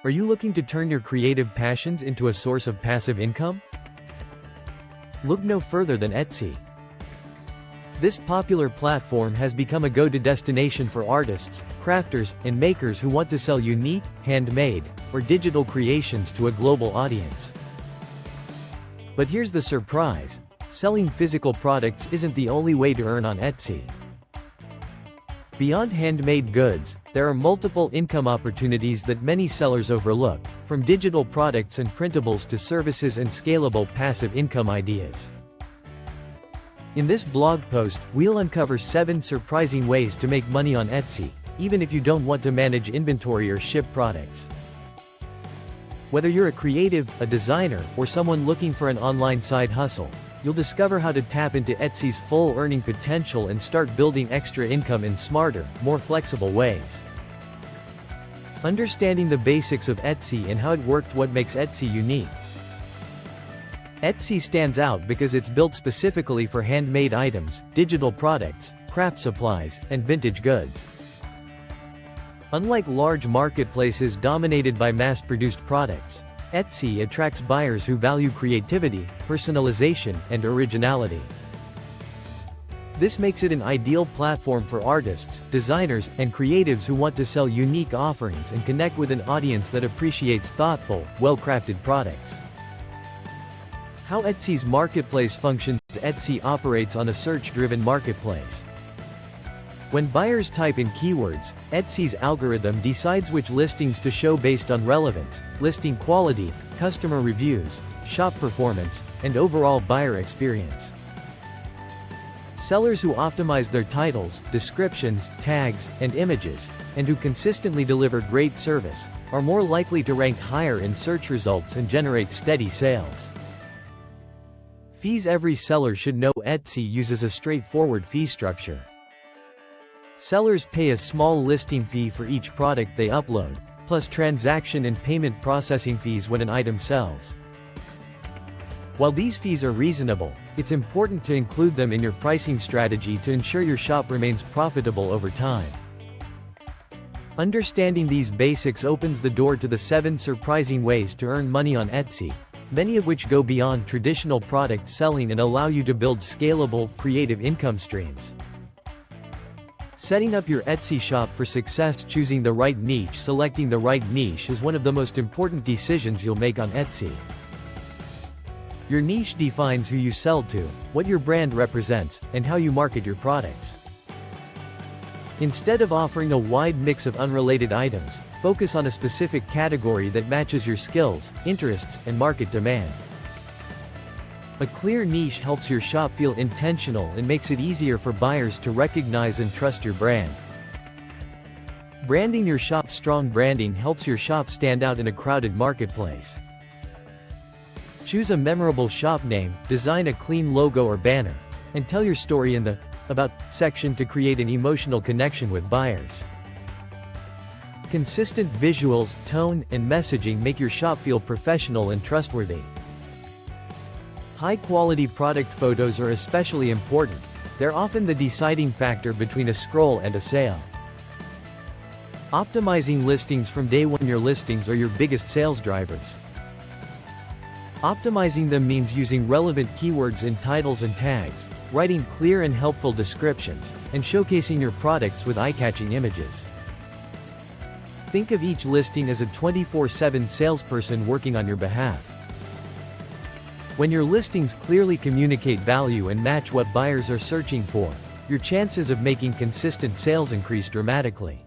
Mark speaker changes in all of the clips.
Speaker 1: Are you looking to turn your creative passions into a source of passive income? Look no further than Etsy. This popular platform has become a go-to destination for artists, crafters, and makers who want to sell unique, handmade, or digital creations to a global audience. But here's the surprise: selling physical products isn't the only way to earn on Etsy. Beyond handmade goods, there are multiple income opportunities that many sellers overlook, from digital products and printables to services and scalable passive income ideas. In this blog post, we'll uncover 7 surprising ways to make money on Etsy, even if you don't want to manage inventory or ship products. Whether you're a creative, a designer, or someone looking for an online side hustle, you'll discover how to tap into Etsy's full earning potential and start building extra income in smarter, more flexible ways. Understanding the basics of Etsy and how it works. What makes Etsy unique? Etsy stands out because it's built specifically for handmade items, digital products, craft supplies, and vintage goods. Unlike large marketplaces dominated by mass-produced products, Etsy attracts buyers who value creativity, personalization, and originality. This makes it an ideal platform for artists, designers, and creatives who want to sell unique offerings and connect with an audience that appreciates thoughtful, well-crafted products. How Etsy's marketplace functions. Etsy operates on a search-driven marketplace. When buyers type in keywords, Etsy's algorithm decides which listings to show based on relevance, listing quality, customer reviews, shop performance, and overall buyer experience. Sellers who optimize their titles, descriptions, tags, and images, and who consistently deliver great service, are more likely to rank higher in search results and generate steady sales. Fees. Every seller should know Etsy uses a straightforward fee structure. Sellers pay a small listing fee for each product they upload, plus transaction and payment processing fees when an item sells. While these fees are reasonable, it's important to include them in your pricing strategy to ensure your shop remains profitable over time. Understanding these basics opens the door to the 7 surprising ways to earn money on Etsy, many of which go beyond traditional product selling and allow you to build scalable, creative income streams. Setting up your Etsy shop for success. Choosing the right niche. Selecting the right niche is one of the most important decisions you'll make on Etsy. Your niche defines who you sell to, what your brand represents, and how you market your products. Instead of offering a wide mix of unrelated items, focus on a specific category that matches your skills, interests, and market demand. A clear niche helps your shop feel intentional and makes it easier for buyers to recognize and trust your brand. Branding your shop. Strong branding helps your shop stand out in a crowded marketplace. Choose a memorable shop name, design a clean logo or banner, and tell your story in the About section to create an emotional connection with buyers. Consistent visuals, tone, and messaging make your shop feel professional and trustworthy. High-quality product photos are especially important. They're often the deciding factor between a scroll and a sale. Optimizing listings. From day one, your listings are your biggest sales drivers. Optimizing them means using relevant keywords in titles and tags, writing clear and helpful descriptions, and showcasing your products with eye-catching images. Think of each listing as a 24/7 salesperson working on your behalf. When your listings clearly communicate value and match what buyers are searching for, your chances of making consistent sales increase dramatically.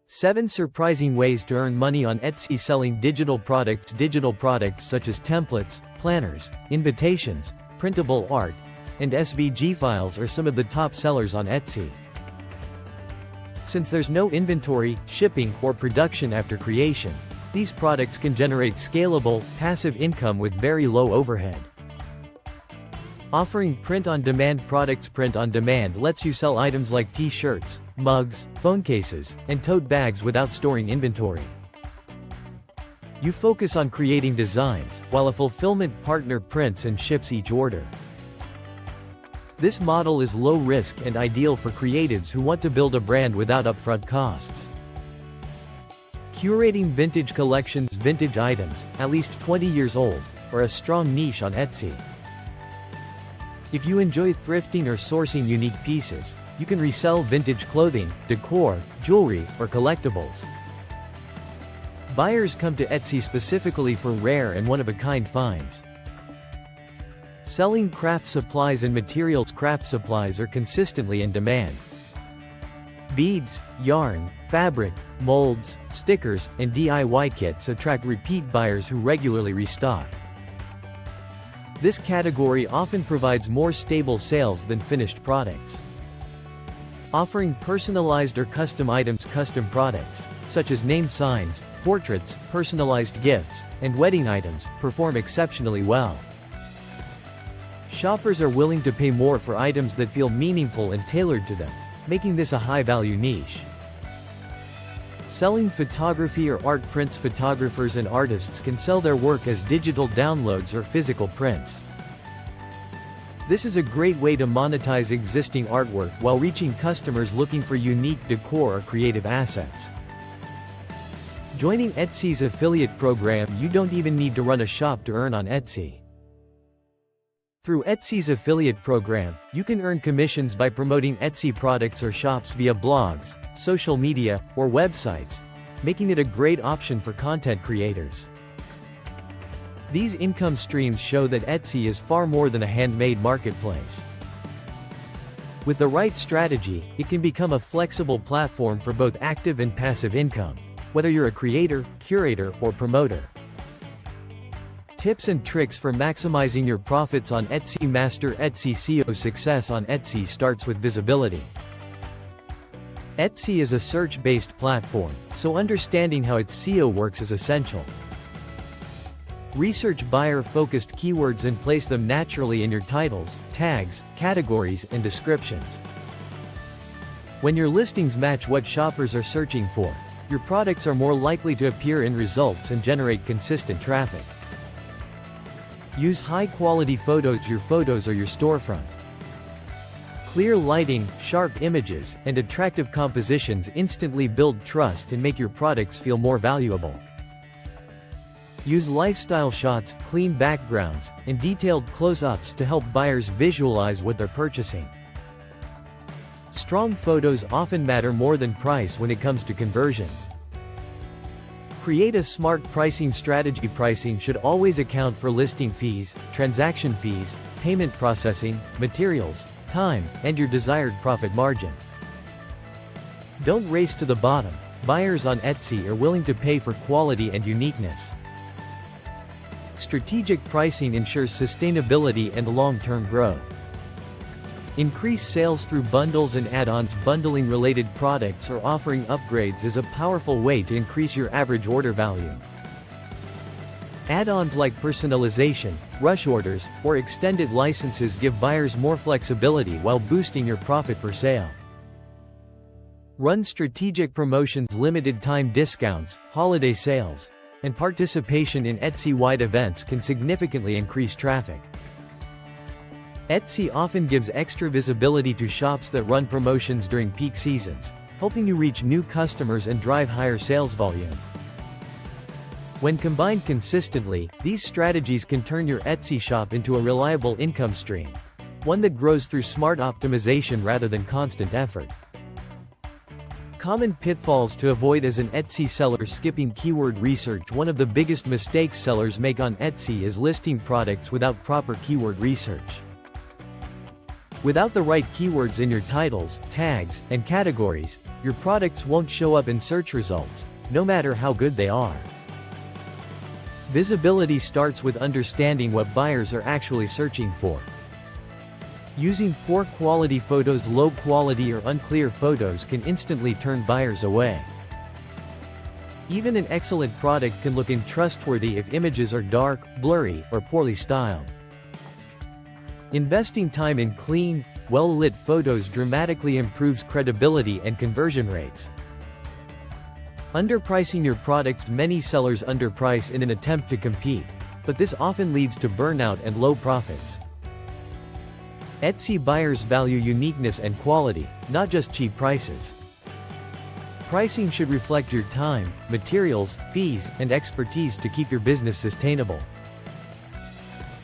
Speaker 1: 7 surprising ways to earn money on Etsy. Selling digital products. Digital products such as templates, planners, invitations, printable art, and SVG files are some of the top sellers on Etsy. Since there's no inventory, shipping, or production after creation, these products can generate scalable, passive income with very low overhead. Offering print-on-demand products. Print-on-demand lets you sell items like t-shirts, mugs, phone cases, and tote bags without storing inventory. You focus on creating designs, while a fulfillment partner prints and ships each order. This model is low risk and ideal for creatives who want to build a brand without upfront costs. Curating vintage collections, vintage items, at least 20 years old, are a strong niche on Etsy. If you enjoy thrifting or sourcing unique pieces, you can resell vintage clothing, decor, jewelry, or collectibles. Buyers come to Etsy specifically for rare and one-of-a-kind finds. Selling craft supplies and materials. Craft supplies are consistently in demand. Beads, yarn, fabric, molds, stickers, and DIY kits attract repeat buyers who regularly restock. This category often provides more stable sales than finished products. Offering personalized or custom items. Custom products, such as name signs, portraits, personalized gifts, and wedding items, perform exceptionally well. Shoppers are willing to pay more for items that feel meaningful and tailored to them, making this a high-value niche. Selling photography or art prints. Photographers and artists can sell their work as digital downloads or physical prints. This is a great way to monetize existing artwork while reaching customers looking for unique decor or creative assets. Joining Etsy's affiliate program. You don't even need to run a shop to earn on Etsy. Through Etsy's affiliate program, you can earn commissions by promoting Etsy products or shops via blogs, social media, or websites, making it a great option for content creators. These income streams show that Etsy is far more than a handmade marketplace. With the right strategy, it can become a flexible platform for both active and passive income, whether you're a creator, curator, or promoter. Tips and tricks for maximizing your profits on Etsy. Master Etsy SEO. Success on Etsy starts with visibility. Etsy is a search-based platform, so understanding how its SEO works is essential. Research buyer-focused keywords and place them naturally in your titles, tags, categories, and descriptions. When your listings match what shoppers are searching for, your products are more likely to appear in results and generate consistent traffic. Use high-quality photos. Your photos are your storefront. Clear lighting, sharp images, and attractive compositions instantly build trust and make your products feel more valuable. Use lifestyle shots, clean backgrounds, and detailed close-ups to help buyers visualize what they're purchasing. Strong photos often matter more than price when it comes to conversion. Create a smart pricing strategy. Pricing should always account for listing fees, transaction fees, payment processing, materials, time, and your desired profit margin. Don't race to the bottom. Buyers on Etsy are willing to pay for quality and uniqueness. Strategic pricing ensures sustainability and long-term growth. Increase sales through bundles and add-ons. Bundling related products or offering upgrades is a powerful way to increase your average order value. Add-ons like personalization, rush orders, or extended licenses give buyers more flexibility while boosting your profit per sale. Run strategic promotions. Limited time discounts, holiday sales, and participation in Etsy-wide events can significantly increase traffic. Etsy often gives extra visibility to shops that run promotions during peak seasons, helping you reach new customers and drive higher sales volume. When combined consistently, these strategies can turn your Etsy shop into a reliable income stream, one that grows through smart optimization rather than constant effort. Common pitfalls to avoid as an Etsy seller. Skipping keyword research. One of the biggest mistakes sellers make on Etsy is listing products without proper keyword research. Without the right keywords in your titles, tags, and categories, your products won't show up in search results, no matter how good they are. Visibility starts with understanding what buyers are actually searching for. Using poor quality photos. Low quality or unclear photos can instantly turn buyers away. Even an excellent product can look untrustworthy if images are dark, blurry, or poorly styled. Investing time in clean, well-lit photos dramatically improves credibility and conversion rates. Underpricing your products. Many sellers underprice in an attempt to compete, but this often leads to burnout and low profits. Etsy buyers value uniqueness and quality, not just cheap prices. Pricing should reflect your time, materials, fees, and expertise to keep your business sustainable.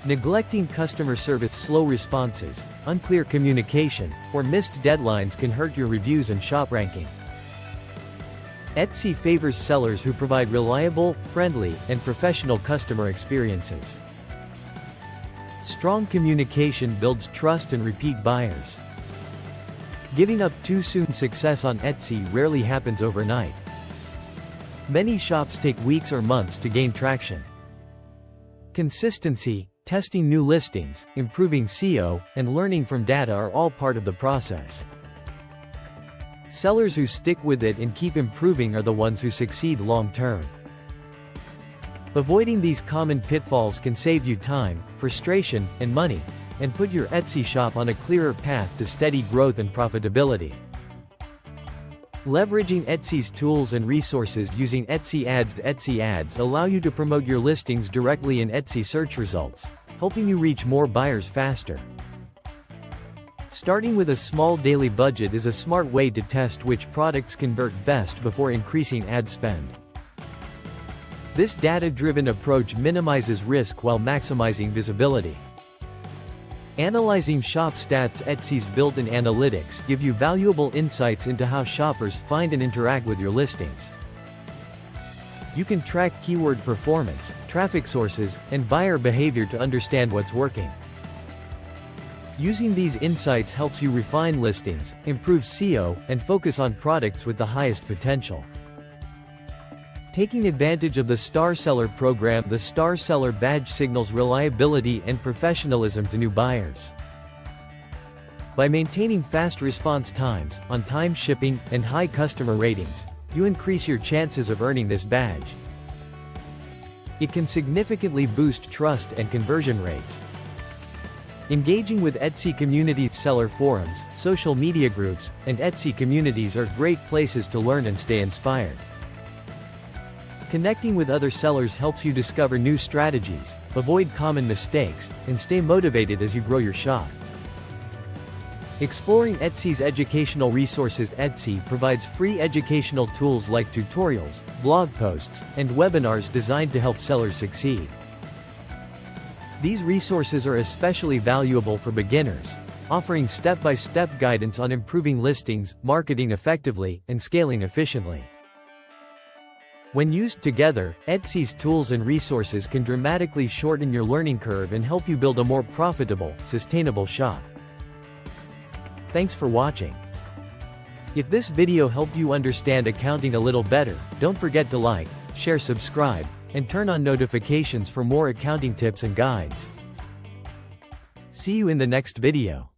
Speaker 1: Neglecting customer service, slow responses, unclear communication, or missed deadlines can hurt your reviews and shop ranking. Etsy favors sellers who provide reliable, friendly, and professional customer experiences. Strong communication builds trust and repeat buyers. Giving up too soon. Success on Etsy rarely happens overnight. Many shops take weeks or months to gain traction. Consistency, testing new listings, improving SEO, and learning from data are all part of the process. Sellers who stick with it and keep improving are the ones who succeed long-term. Avoiding these common pitfalls can save you time, frustration, and money, and put your Etsy shop on a clearer path to steady growth and profitability. Leveraging Etsy's tools and resources. Using Etsy Ads. Etsy Ads allow you to promote your listings directly in Etsy search results, helping you reach more buyers faster. Starting with a small daily budget is a smart way to test which products convert best before increasing ad spend. This data-driven approach minimizes risk while maximizing visibility. Analyzing shop stats. Etsy's built-in analytics give you valuable insights into how shoppers find and interact with your listings. You can track keyword performance, traffic sources, and buyer behavior to understand what's working. Using these insights helps you refine listings, improve SEO, and focus on products with the highest potential. Taking advantage of the Star Seller program. The Star Seller badge signals reliability and professionalism to new buyers. By maintaining fast response times, on-time shipping, and high customer ratings, you increase your chances of earning this badge. It can significantly boost trust and conversion rates. Engaging with Etsy communities. Seller forums, social media groups, and Etsy communities are great places to learn and stay inspired. Connecting with other sellers helps you discover new strategies, avoid common mistakes, and stay motivated as you grow your shop. Exploring Etsy's educational resources. Etsy provides free educational tools like tutorials, blog posts, and webinars designed to help sellers succeed. These resources are especially valuable for beginners, offering step-by-step guidance on improving listings, marketing effectively, and scaling efficiently. When used together, Etsy's tools and resources can dramatically shorten your learning curve and help you build a more profitable, sustainable shop. Thanks for watching. If this video helped you understand accounting a little better, don't forget to like, share, subscribe, and turn on notifications for more accounting tips and guides. See you in the next video.